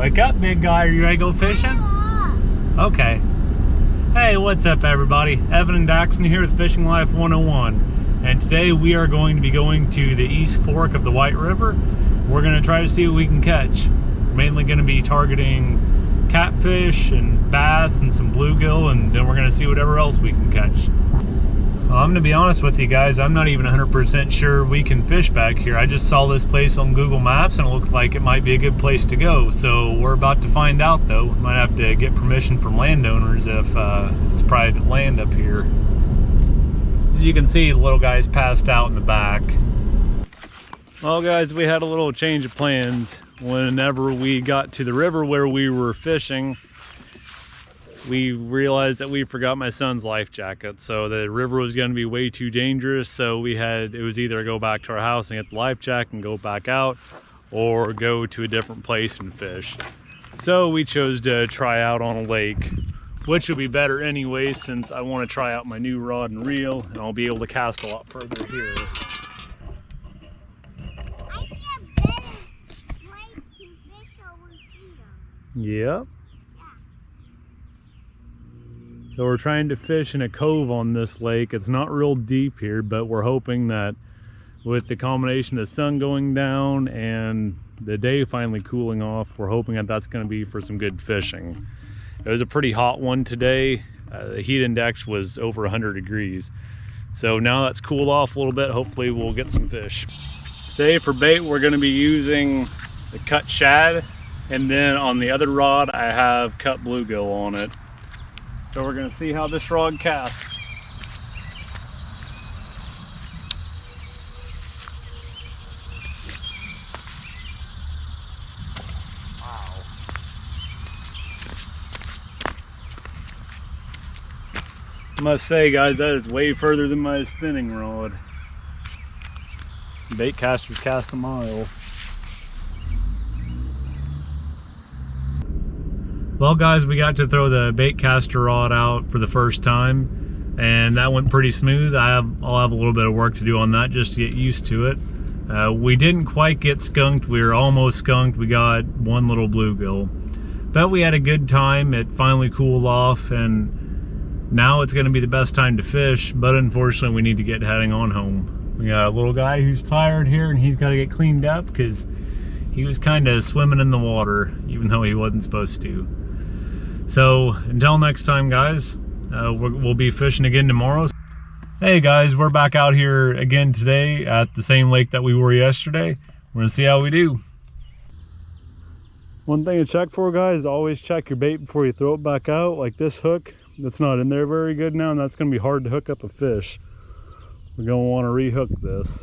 Wake up, big guy. Are you ready to go fishing? Okay. Hey, what's up, everybody? Evan and Daxton here with Fishing Life 101. And today we are going to be going to the East Fork of the White River. We're going to try to see what we can catch. We're mainly going to be targeting catfish and bass and some bluegill, and then we're going to see whatever else we can catch. I'm going to be honest with you guys, I'm not even 100% sure we can fish back here. I just saw this place on Google Maps and it looked like it might be a good place to go. So we're about to find out though. We might have to get permission from landowners if it's private land up here. As you can see, the little guy's passed out in the back. Well guys, we had a little change of plans. Whenever we got to the river where we were fishing, we realized that we forgot my son's life jacket, so the river was going to be way too dangerous. So it was either go back to our house and get the life jacket and go back out, or go to a different place and fish. So we chose to try out on a lake, which will be better anyway, since I want to try out my new rod and reel and I'll be able to cast a lot further here. I see a better place to fish over here. Yep. So we're trying to fish in a cove on this lake. It's not real deep here, but we're hoping that with the combination of the sun going down and the day finally cooling off, we're hoping that that's going to be for some good fishing. It was a pretty hot one today. The heat index was over 100 degrees. So now that's cooled off a little bit. Hopefully we'll get some fish. Today for bait, we're going to be using the cut shad, and then on the other rod I have cut bluegill on it. So we're going to see how this rod casts. Wow. I must say, guys, that is way further than my spinning rod. Bait casters cast a mile. Well guys, we got to throw the bait caster rod out for the first time, and that went pretty smooth. I'll have a little bit of work to do on that just to get used to it. We didn't quite get skunked. We were almost skunked. We got one little bluegill, but we had a good time. It finally cooled off, and now it's going to be the best time to fish, but unfortunately we need to get heading on home. We got a little guy who's tired here, and he's got to get cleaned up because he was kind of swimming in the water even though he wasn't supposed to. So until next time, guys, we'll be fishing again tomorrow. Hey guys, we're back out here again today at the same lake that we were yesterday. We're gonna see how we do. One thing to check for, guys, always check your bait before you throw it back out. Like this hook, that's not in there very good now, and that's gonna be hard to hook up a fish. We're gonna want to rehook this.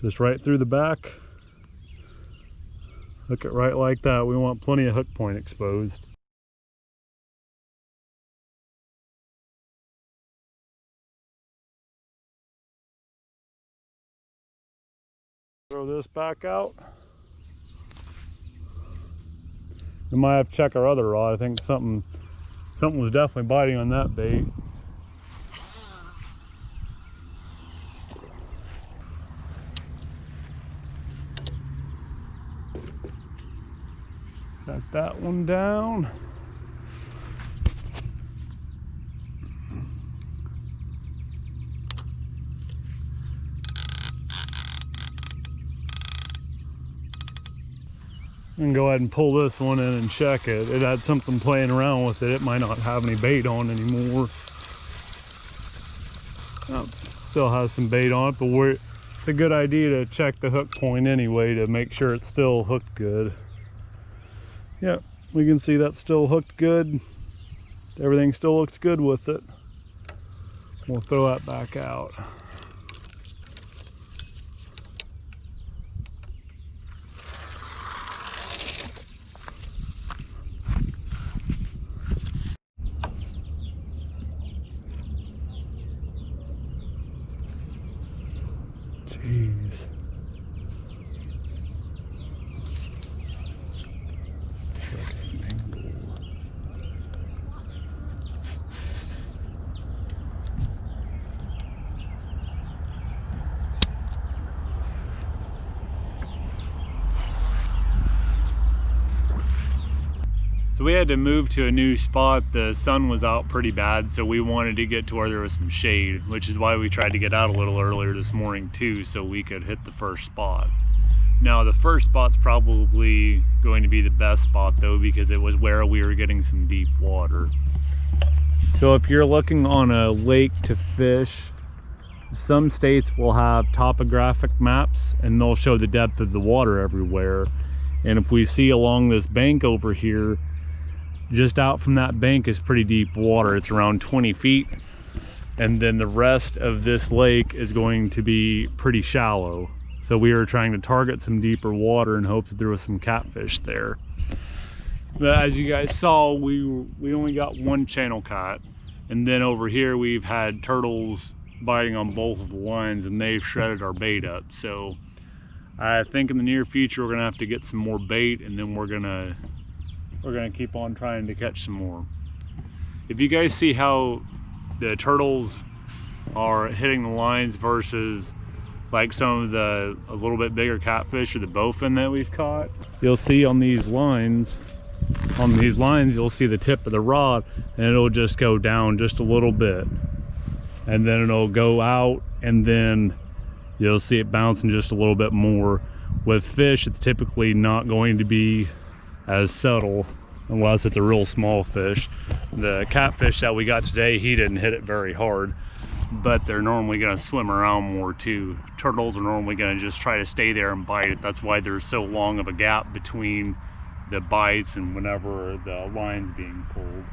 Just right through the back. Hook it right like that. We want plenty of hook point exposed. Throw this back out. We might have to check our other rod. I think something was definitely biting on that bait. Set that one down. And go ahead and pull this one in and check it. It had something playing around with it. It might not have any bait on anymore. Oh, still has some bait on it, but it's a good idea to check the hook point anyway to make sure it's still hooked good. Yeah, we can see that's still hooked good. Everything still looks good with it. We'll throw that back out. Jeez. So we had to move to a new spot. The sun was out pretty bad, so we wanted to get to where there was some shade, which is why we tried to get out a little earlier this morning too, so we could hit the first spot. Now the first spot's probably going to be the best spot though, because it was where we were getting some deep water. So if you're looking on a lake to fish, some states will have topographic maps and they'll show the depth of the water everywhere. And if we see along this bank over here, just out from that bank is pretty deep water. It's around 20 feet. And then the rest of this lake is going to be pretty shallow. So we were trying to target some deeper water in hopes that there was some catfish there. But as you guys saw, we only got one channel cat. And then over here we've had turtles biting on both of the lines and they've shredded our bait up. So I think in the near future we're gonna have to get some more bait, and then we're gonna keep on trying to catch some more. If you guys see how the turtles are hitting the lines versus like some of the a little bit bigger catfish or the bowfin that we've caught, you'll see on these lines you'll see the tip of the rod and it'll just go down just a little bit, and then it'll go out, and then you'll see it bouncing just a little bit more. With fish, it's typically not going to be as subtle unless it's a real small fish. The catfish that we got today, he didn't hit it very hard, but they're normally going to swim around more too. Turtles are normally going to just try to stay there and bite it. That's why there's so long of a gap between the bites and whenever the line's being pulled.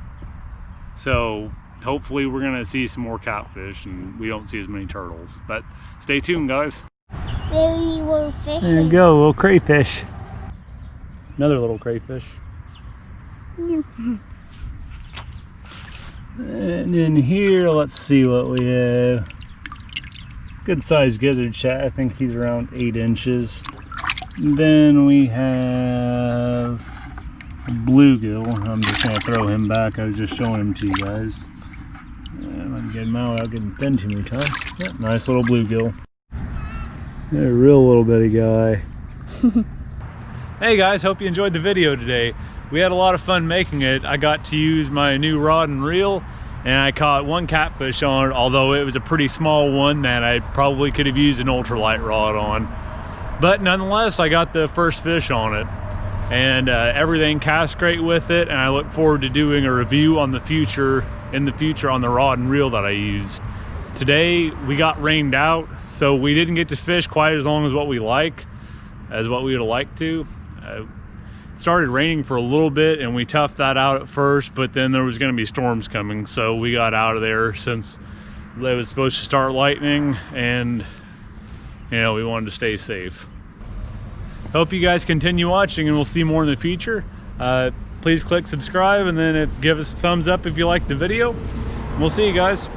So hopefully we're going to see some more catfish and we don't see as many turtles. But stay tuned, guys. Maybe we'll fish. There you go, little crayfish. Another little crayfish. And in here, let's see what we have. Good sized gizzard shad. I think he's around 8 inches. And then we have a bluegill. I'm just going to throw him back. I was just showing him to you guys. And I can get him out without getting pinned too many times. Yep, nice little bluegill. A real little bitty guy. Hey guys, hope you enjoyed the video today. We had a lot of fun making it. I got to use my new rod and reel, and I caught one catfish on it, although it was a pretty small one that I probably could have used an ultralight rod on. But nonetheless, I got the first fish on it, and everything cast great with it, and I look forward to doing a review in the future on the rod and reel that I used. Today we got rained out, so we didn't get to fish quite as long as what we would have liked to. It started raining for a little bit and we toughed that out at first, but then there was going to be storms coming, so we got out of there since it was supposed to start lightning, and you know, we wanted to stay safe. Hope you guys continue watching and we'll see more in the future. Please click subscribe and then give us a thumbs up if you like the video. We'll see you guys.